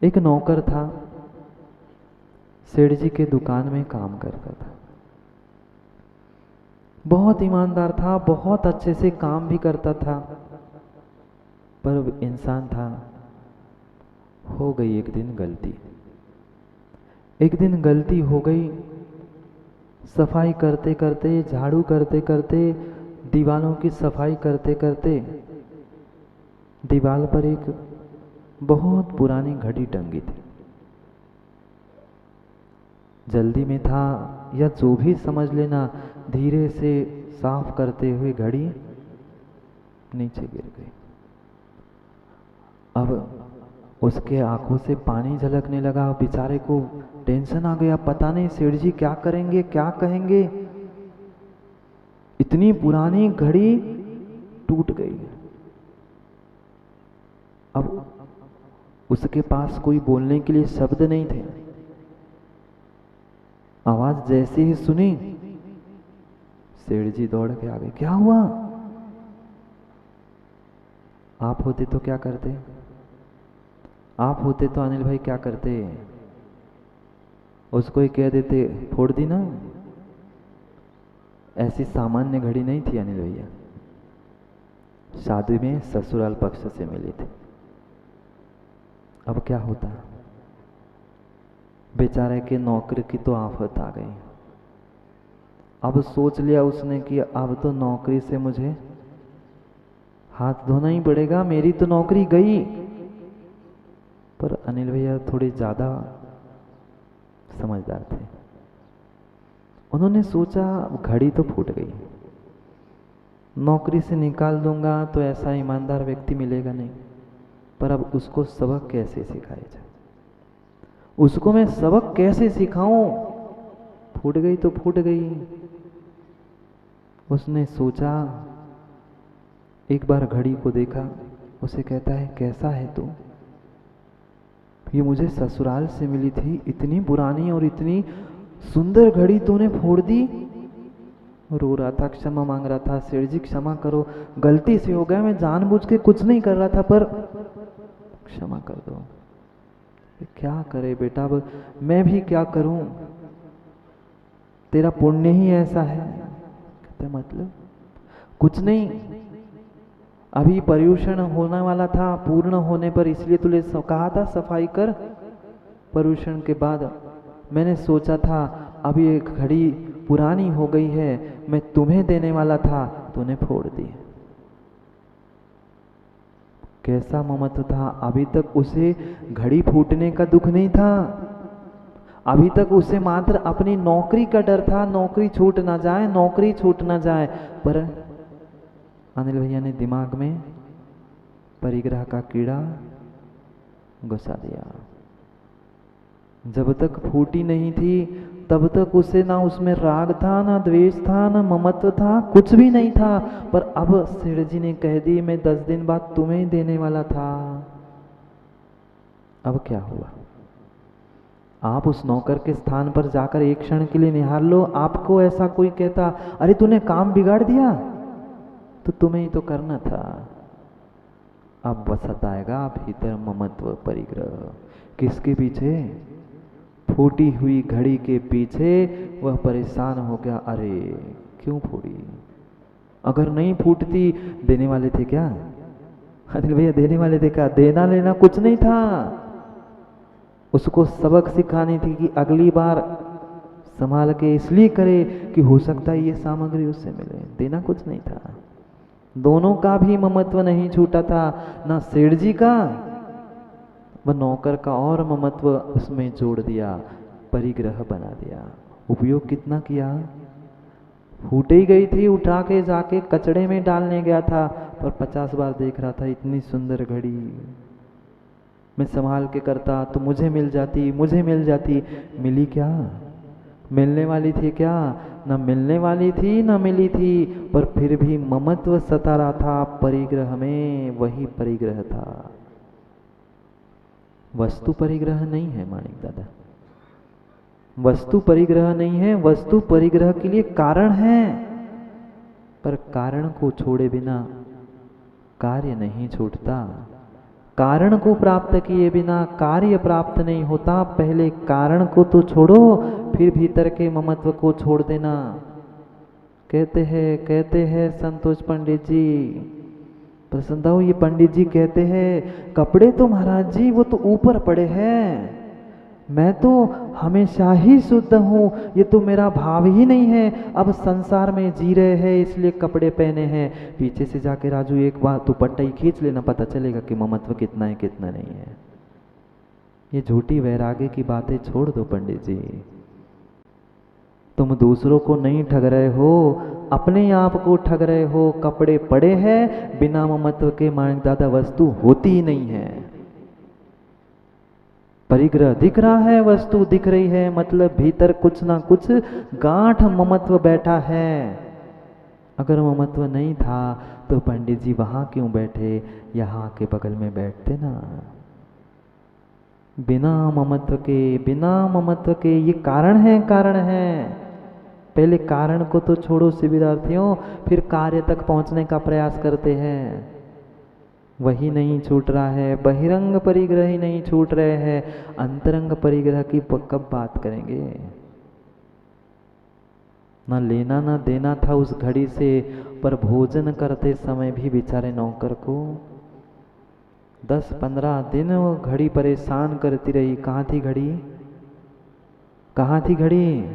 एक नौकर था, सेठ जी के दुकान में काम करता था। बहुत ईमानदार था, बहुत अच्छे से काम भी करता था, पर इंसान था। हो गई एक दिन गलती। एक दिन गलती हो गई, सफाई करते करते, झाड़ू करते करते, दीवारों की सफाई करते करते दीवार पर एक बहुत पुरानी घड़ी टंगी थी। जल्दी में था या जो भी समझ लेना, धीरे से साफ करते हुए घड़ी नीचे गिर गई। अब उसके आंखों से पानी झलकने लगा। बेचारे को टेंशन आ गया, पता नहीं सेठ जी क्या करेंगे, क्या कहेंगे। इतनी पुरानी घड़ी टूट गई। अब उसके पास कोई बोलने के लिए शब्द नहीं थे। आवाज जैसे ही सुनी, सेठ जी दौड़ के आ गए। क्या हुआ? आप होते तो क्या करते? आप होते तो अनिल भाई क्या करते? उसको ही कह देते, फोड़ दी ना। ऐसी सामान्य घड़ी नहीं थी अनिल भैया, शादी में ससुराल पक्ष से मिली थी। अब क्या होता? बेचारे के नौकर की तो आफत आ गई। अब सोच लिया उसने कि अब तो नौकरी से मुझे हाथ धोना ही पड़ेगा, मेरी तो नौकरी गई। पर अनिल भैया थोड़े ज्यादा समझदार थे। उन्होंने सोचा घड़ी तो फूट गई, नौकरी से निकाल दूंगा तो ऐसा ईमानदार व्यक्ति मिलेगा नहीं, पर अब उसको सबक कैसे सिखाया जाए, उसको मैं सबक कैसे सिखाऊं? फूट गई तो फूट गई। उसने सोचा, एक बार घड़ी को देखा, उसे कहता है, कैसा है तू? ये मुझे ससुराल से मिली थी, इतनी पुरानी और इतनी सुंदर घड़ी तूने फोड़ दी। रो रहा था, क्षमा मांग रहा था, सेठ जी क्षमा करो, गलती से हो गया, मैं जानबूझ के कुछ नहीं कर रहा था, पर क्षमा कर दो। क्या करे बेटा, अब मैं भी क्या करूं, तेरा पुण्य ही ऐसा है। कहते मतलब कुछ नहीं, अभी पर्यूषण होने वाला था, पूर्ण होने पर इसलिए तुझे कहा था सफाई कर। पर्यूषण के बाद मैंने सोचा था अभी एक घड़ी पुरानी हो गई है, मैं तुम्हें देने वाला था, तूने फोड़ दी। कैसा ममत्व था! अभी तक उसे घड़ी फूटने का दुख नहीं था, अभी तक उसे मात्र अपनी नौकरी का डर था, नौकरी छूट ना जाए, नौकरी छूट ना जाए। पर अनिल भैया ने दिमाग में परिग्रह का कीड़ा घुसा दिया। जब तक फूटी नहीं थी तब तक उसे ना उसमें राग था, ना द्वेष था, ना ममत्व था, कुछ भी नहीं था। पर अब सेठ जी ने कह दी, मैं 10 दिन बाद तुम्हें देने वाला था। अब क्या हुआ? आप उस नौकर के स्थान पर जाकर एक क्षण के लिए निहार लो, आपको ऐसा कोई कहता, अरे तूने काम बिगाड़ दिया, तो तुम्हें ही तो करना था। अब वसत आएगा भीतर ममत्व परिग्रह। किसके पीछे? फूटी हुई घड़ी के पीछे। वह परेशान हो गया, अरे क्यों फूटी? अगर नहीं फूटती, देने वाले थे क्या? अनिल भैया देने वाले थे क्या? देना लेना कुछ नहीं था। उसको सबक सिखानी थी कि अगली बार संभाल के इसलिए करे कि हो सकता है ये सामग्री उससे मिले, देना कुछ नहीं था। दोनों का भी ममत्व नहीं छूटा था, ना सेठ जी का व नौकर का, और ममत्व उसमें जोड़ दिया, परिग्रह बना दिया। उपयोग कितना किया? फूट ही गई थी, उठा के जाके कचड़े में डालने गया था, पर 50 बार देख रहा था, इतनी सुंदर घड़ी मैं संभाल के करता तो मुझे मिल जाती, मुझे मिल जाती। मिली क्या? मिलने वाली थी क्या? न मिलने वाली थी, न मिली थी, पर फिर भी ममत्व सता रहा था परिग्रह में, वही परिग्रह था। वस्तु परिग्रह नहीं है माणिक दादा, वस्तु परिग्रह नहीं है, वस्तु परिग्रह के लिए कारण है, पर कारण को छोड़े बिना कार्य नहीं छूटता। कारण को प्राप्त किए बिना कार्य प्राप्त नहीं होता। पहले कारण को तो छोड़ो, फिर भीतर के ममत्व को छोड़ देना। कहते हैं संतोष पंडित जी, प्रसन्नताओं, ये पंडित जी कहते हैं कपड़े तो महाराज जी वो तो ऊपर पड़े हैं, मैं तो हमेशा ही शुद्ध हूँ, ये तो मेरा भाव ही नहीं है, अब संसार में जी रहे हैं इसलिए कपड़े पहने हैं। पीछे से जाके राजू एक बार दुपट्टा ही खींच लेना, पता चलेगा कि ममत्व कितना है कितना नहीं है। ये झूठी वैराग्य की बातें छोड़ दो पंडित जी। तुम दूसरों को नहीं ठग रहे हो, अपने आप को ठग रहे हो। कपड़े पड़े हैं, बिना ममत्व के माणिक दादा वस्तु होती ही नहीं है। परिग्रह दिख रहा है, वस्तु दिख रही है, मतलब भीतर कुछ ना कुछ गांठ ममत्व बैठा है। अगर ममत्व नहीं था तो पंडित जी वहां क्यों बैठे, यहाँ के बगल में बैठते ना। बिना ममत्व के ये कारण है। पहले कारण को तो छोड़ो शिविरार्थियों, फिर कार्य तक पहुंचने का प्रयास करते हैं। वही नहीं छूट रहा है, बहिरंग परिग्रह ही नहीं छूट रहे हैं, अंतरंग परिग्रह की कब बात करेंगे। ना लेना ना देना था उस घड़ी से, पर भोजन करते समय भी बेचारे नौकर को 10-15 दिन वो घड़ी परेशान करती रही। कहाँ थी घड़ी?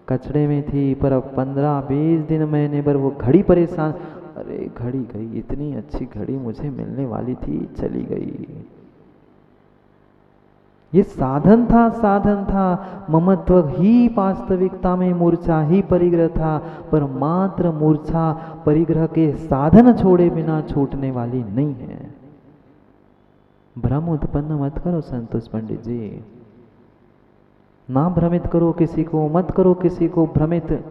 कचड़े में थी, पर अब 15-20 दिन महीने भर वो घड़ी परेशान। अरे घड़ी गई, इतनी अच्छी घड़ी मुझे मिलने वाली थी, चली गई। ये साधन था। ममत्व ही वास्तविकता में मूर्छा ही परिग्रह था, पर मात्र मूर्छा परिग्रह के साधन छोड़े बिना छूटने वाली नहीं है। भ्रम उत्पन्न मत करो संतोष पंडित जी, ना भ्रमित करो किसी को, मत करो किसी को भ्रमित।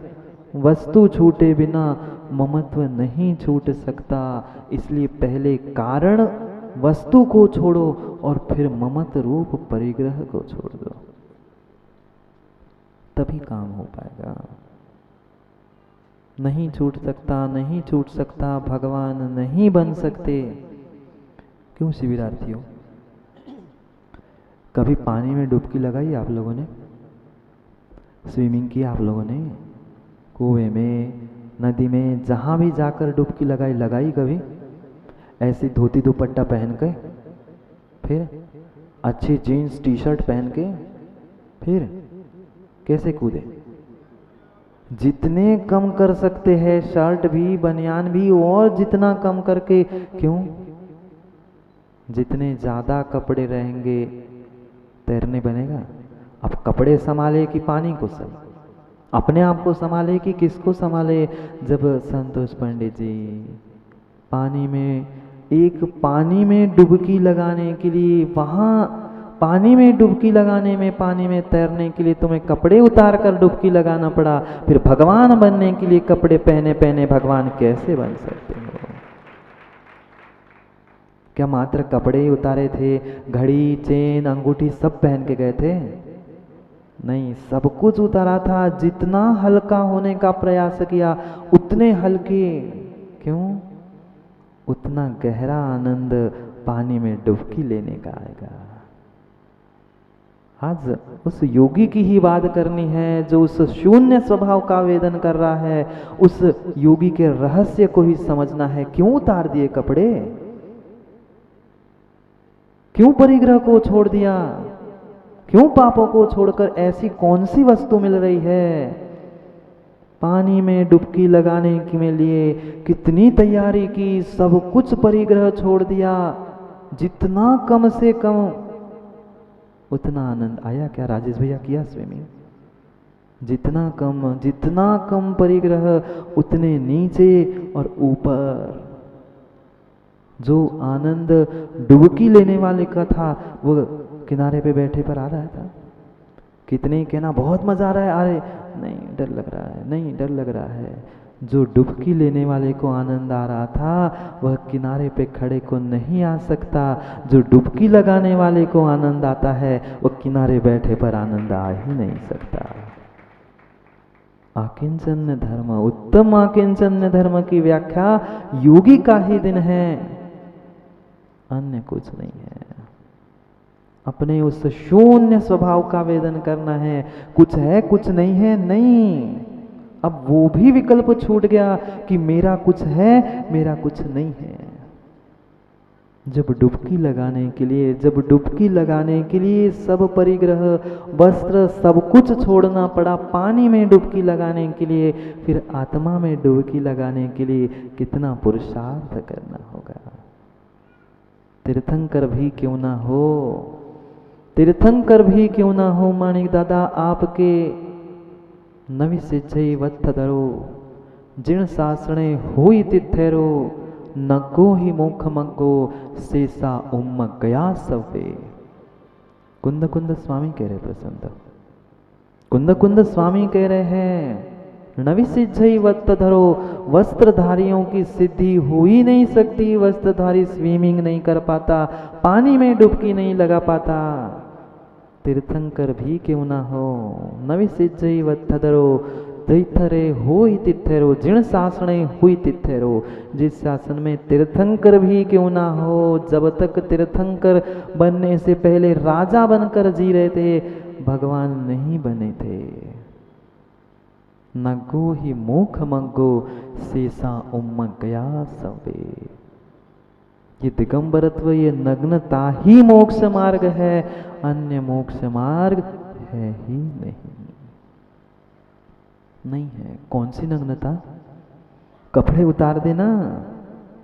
वस्तु छूटे बिना ममत्व नहीं छूट सकता, इसलिए पहले कारण वस्तु को छोड़ो और फिर ममत्व रूप परिग्रह को छोड़ दो, तभी काम हो पाएगा। नहीं छूट सकता, भगवान नहीं बन सकते। क्यों शिविरार्थियों, कभी पानी में डुबकी लगाई आप लोगों ने? स्विमिंग की आप लोगों ने? कुएं में, नदी में, जहां भी जाकर डुबकी लगाई कभी? ऐसी धोती दुपट्टा पहन के, फिर अच्छी जीन्स टी शर्ट पहन के, फिर कैसे कूदे? जितने कम कर सकते हैं, शर्ट भी बनियान भी, और जितना कम करके। क्यों? जितने ज्यादा कपड़े रहेंगे तैरने बनेगा। अब कपड़े संभाले कि पानी को संभाले, अपने आप को संभाले कि किसको संभाले? जब संतोष पंडित जी पानी में डुबकी लगाने के लिए, वहां पानी में डुबकी लगाने में, पानी में तैरने के लिए तुम्हें कपड़े उतार कर डुबकी लगाना पड़ा, फिर भगवान बनने के लिए कपड़े पहने भगवान कैसे बन सकते हो? क्या मात्र कपड़े ही उतारे थे? घड़ी, चेन, अंगूठी सब पहन के गए थे? नहीं, सब कुछ उतारा था। जितना हल्का होने का प्रयास किया उतने हल्के। क्यों? उतना गहरा आनंद पानी में डुबकी लेने का आएगा। आज उस योगी की ही बात करनी है जो उस शून्य स्वभाव का वेदन कर रहा है। उस योगी के रहस्य को ही समझना है। क्यों उतार दिए कपड़े? क्यों परिग्रह को छोड़ दिया? क्यों पापों को छोड़कर ऐसी कौन सी वस्तु मिल रही है? पानी में डुबकी लगाने के लिए कितनी तैयारी की, सब कुछ परिग्रह छोड़ दिया। जितना कम से कम उतना आनंद आया। क्या राजेश भैया किया स्विमिंग? जितना कम परिग्रह उतने नीचे और ऊपर। जो आनंद डुबकी लेने वाले का था वो किनारे पे बैठे पर आ रहा था। कितने कहना बहुत मजा आ रहा है, अरे नहीं डर लग रहा है, नहीं डर लग रहा है। जो डुबकी लेने वाले को आनंद आ रहा था वह किनारे पे खड़े को नहीं आ सकता। जो डुबकी लगाने वाले को आनंद आता है वह किनारे बैठे पर आनंद आ ही नहीं सकता। आकिंचन्य धर्म, उत्तम आकिंचन्य धर्म की व्याख्या योगी का ही दिन है। अन्य कुछ नहीं है। अपने उस शून्य स्वभाव का वेदन करना है। कुछ है कुछ नहीं है नहीं, अब वो भी विकल्प छूट गया कि मेरा कुछ है मेरा कुछ नहीं है। जब डुबकी लगाने के लिए, जब डुबकी लगाने के लिए सब परिग्रह वस्त्र सब कुछ छोड़ना पड़ा पानी में डुबकी लगाने के लिए, फिर आत्मा में डुबकी लगाने के लिए कितना पुरुषार्थ करना होगा। तीर्थंकर भी क्यों ना हो, तीर्थंकर भी क्यों ना हो माणिक दादा, आपके नविसिज्जै वत्थधरो जिण सासणे हुई तिथेरो नगो ही मुख मग्गो शेषा उम्म गया सवे। कुंद कुंद स्वामी कह रहे प्रसन्न, कुंद कुंद स्वामी कह रहे हैं नविसिज्जै वत्थधरो, वस्त्रधारियों की सिद्धि हो ही नहीं सकती। वस्त्रधारी स्विमिंग नहीं कर पाता, पानी में डुबकी नहीं लगा पाता। तीर्थंकर भी क्यों ना हो, नविसिज्जै वत्थधरो दैथरे होई तिथेरो जिण शासने हुई तिथेरो। जिस शासन में तीर्थंकर भी क्यों ना हो, जब तक तीर्थंकर बनने से पहले राजा बनकर जी रहे थे, भगवान नहीं बने थे। नगो ही मुख मग्गो शेषा उम्म गया सवे। ये दिगंबरत्व, ये नग्नता ही मोक्ष मार्ग है, अन्य मोक्ष मार्ग है ही नहीं है। कौन सी नग्नता? कपड़े उतार देना,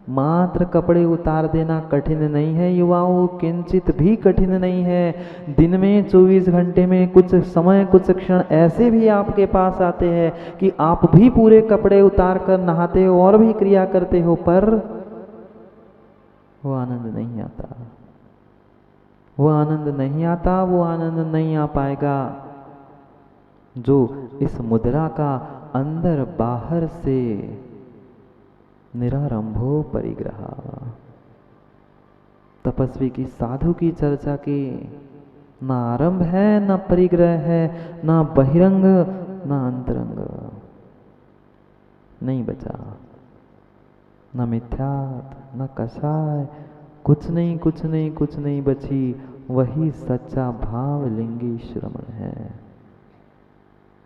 मात्र कपड़े उतार देना कठिन नहीं है युवाओं, किंचित भी कठिन नहीं है। दिन में 24 घंटे में कुछ समय कुछ क्षण ऐसे भी आपके पास आते हैं कि आप भी पूरे कपड़े उतार कर नहाते हो और भी क्रिया करते हो, पर वो आनंद नहीं आता, वो आनंद नहीं आता, वो आनंद नहीं आ पाएगा जो इस मुद्रा का अंदर बाहर से निरारंभो परिग्रह। तपस्वी की साधु की चर्चा की, ना आरंभ है ना परिग्रह है, ना बहिरंग ना अंतरंग, नहीं बचा, ना मिथ्यात्व ना कषाय, कुछ नहीं कुछ नहीं कुछ नहीं बची। वही सच्चा भाव लिंगी श्रमण है।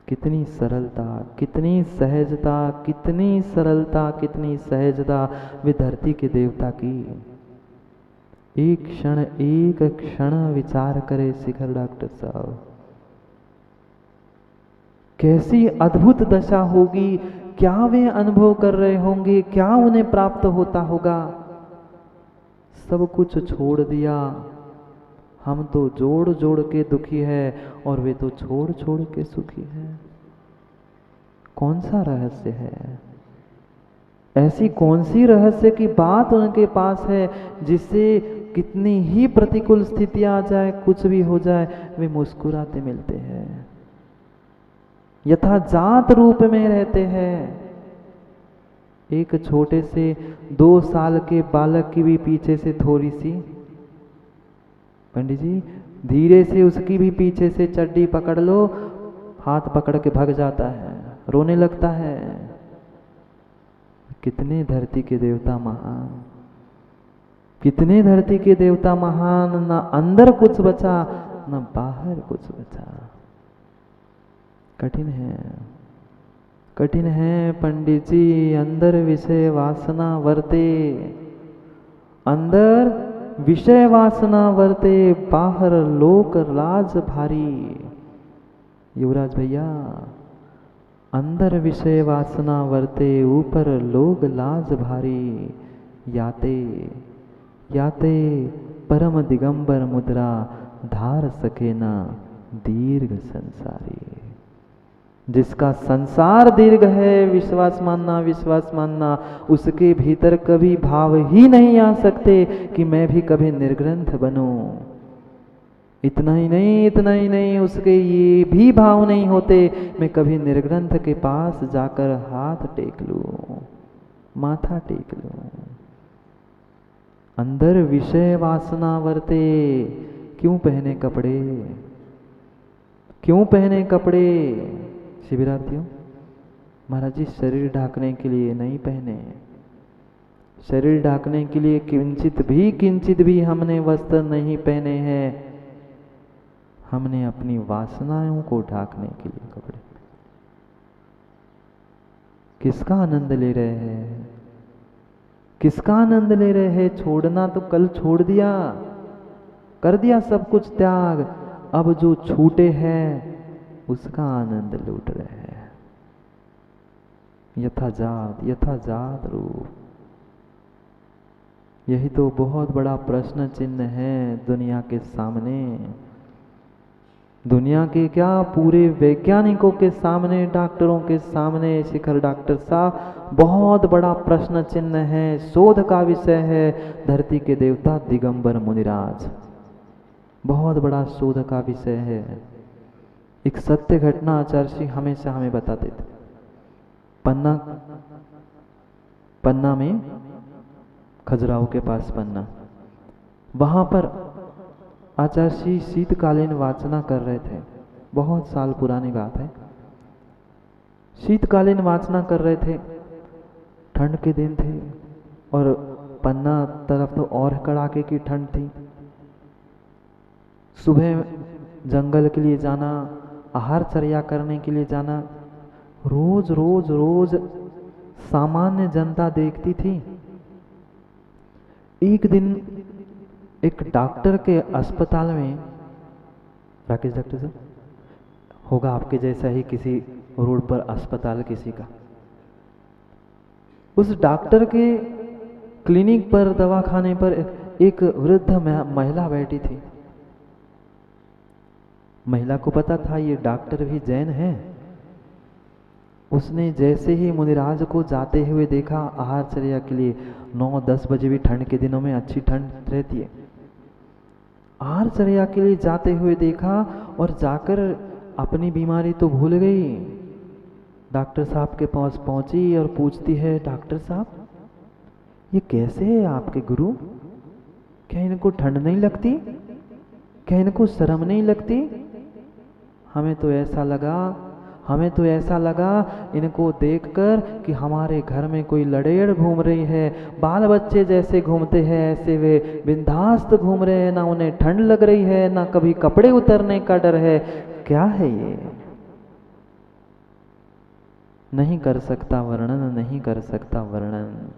कितनी सरलता, कितनी सहजता, कितनी सरलता, कितनी सहजता वे धरती के देवता की। एक क्षण विचार करे शिखर डॉक्टर साहब, कैसी अद्भुत दशा होगी, क्या वे अनुभव कर रहे होंगे, क्या उन्हें प्राप्त होता होगा। सब कुछ छोड़ दिया, हम तो जोड़ जोड़ के दुखी है और वे तो छोड़ छोड़ के सुखी है। कौन सा रहस्य है? ऐसी कौन सी रहस्य की बात उनके पास है जिससे कितनी ही प्रतिकूल स्थितियां आ जाए, कुछ भी हो जाए, वे मुस्कुराते मिलते हैं, यथाजात रूप में रहते हैं। एक छोटे से 2 साल के बालक की भी पीछे से थोड़ी सी, पंडित जी धीरे से उसकी भी पीछे से चड्डी पकड़ लो, हाथ पकड़ के भाग जाता है, रोने लगता है। कितने धरती के देवता महान, कितने धरती के देवता महान, ना अंदर कुछ बचा ना बाहर कुछ बचा। कठिन है, कठिन है पंडित जी। अंदर विषय वासना वर्ते, अंदर विषय वासना वर्ते, बाहर लोक लाज भारी। युवराज भैया, अंदर विषय वासना वर्ते, ऊपर लोग लाज भारी। याते याते परम दिगंबर मुद्रा, धार सके ना दीर्घ संसारी। जिसका संसार दीर्घ है, विश्वास मानना, विश्वास मानना, उसके भीतर कभी भाव ही नहीं आ सकते कि मैं भी कभी निर्ग्रंथ बनूं। इतना ही नहीं, इतना ही नहीं, उसके ये भी भाव नहीं होते मैं कभी निर्ग्रंथ के पास जाकर हाथ टेक लूं, माथा टेक लूं। अंदर विषय वासना वर्ते। क्यों पहने कपड़े, क्यों पहने कपड़े? शिविरार्थियों, महाराज जी शरीर ढाकने के लिए नहीं पहने, शरीर ढकने के लिए किंचित भी हमने वस्त्र नहीं पहने हैं, हमने अपनी वासनाओं को ढकने के लिए कपड़े। किसका आनंद ले रहे हैं? किसका आनंद ले रहे हैं? छोड़ना तो कल छोड़ दिया, कर दिया सब कुछ त्याग, अब जो छूटे हैं उसका आनंद लूट रहे हैं। यथाजात रूप। यही तो बहुत बड़ा प्रश्न चिन्ह है दुनिया के सामने। दुनिया के क्या, पूरे वैज्ञानिकों के सामने, डॉक्टरों के सामने, शिखर डॉक्टर साहब, बहुत बड़ा प्रश्न चिन्ह है, शोध का विषय है। धरती के देवता दिगंबर मुनिराज, बहुत बड़ा शोध का विषय है। एक सत्य घटना आचार्य श्री हमेशा हमें बताते थे। पन्ना में, खजुराहो के पास पन्ना, वहां पर आचार्य श्री शीतकालीन वाचना कर रहे थे। बहुत साल पुरानी बात है। शीतकालीन वाचना कर रहे थे, ठंड के दिन थे और पन्ना तरफ तो और कड़ाके की ठंड थी। सुबह जंगल के लिए जाना, आहार चर्या करने के लिए जाना, रोज रोज रोज सामान्य जनता देखती थी। एक दिन एक डॉक्टर के अस्पताल में, राकेश डॉक्टर साहब होगा आपके जैसा ही किसी रोड पर अस्पताल किसी का, उस डॉक्टर के क्लिनिक पर, दवाखाने पर एक वृद्ध महिला बैठी थी। महिला को पता था ये डॉक्टर भी जैन है। उसने जैसे ही मुनिराज को जाते हुए देखा, आहार चर्या के लिए 9-10 बजे भी ठंड के दिनों में अच्छी ठंड रहती है, आहार चर्या के लिए जाते हुए देखा और जाकर अपनी बीमारी तो भूल गई। डॉक्टर साहब के पास पहुंची और पूछती है, डॉक्टर साहब ये कैसे है आपके गुरु? क्या इनको ठंड नहीं लगती? क्या इनको शर्म नहीं लगती? हमें तो ऐसा लगा इनको देखकर कि हमारे घर में कोई लड़ेड़ घूम रही है, बाल बच्चे जैसे घूमते हैं ऐसे वे बिंदास्त घूम रहे हैं, ना उन्हें ठंड लग रही है, ना कभी कपड़े उतरने का डर है। क्या है ये? नहीं कर सकता वर्णन, नहीं कर सकता वर्णन।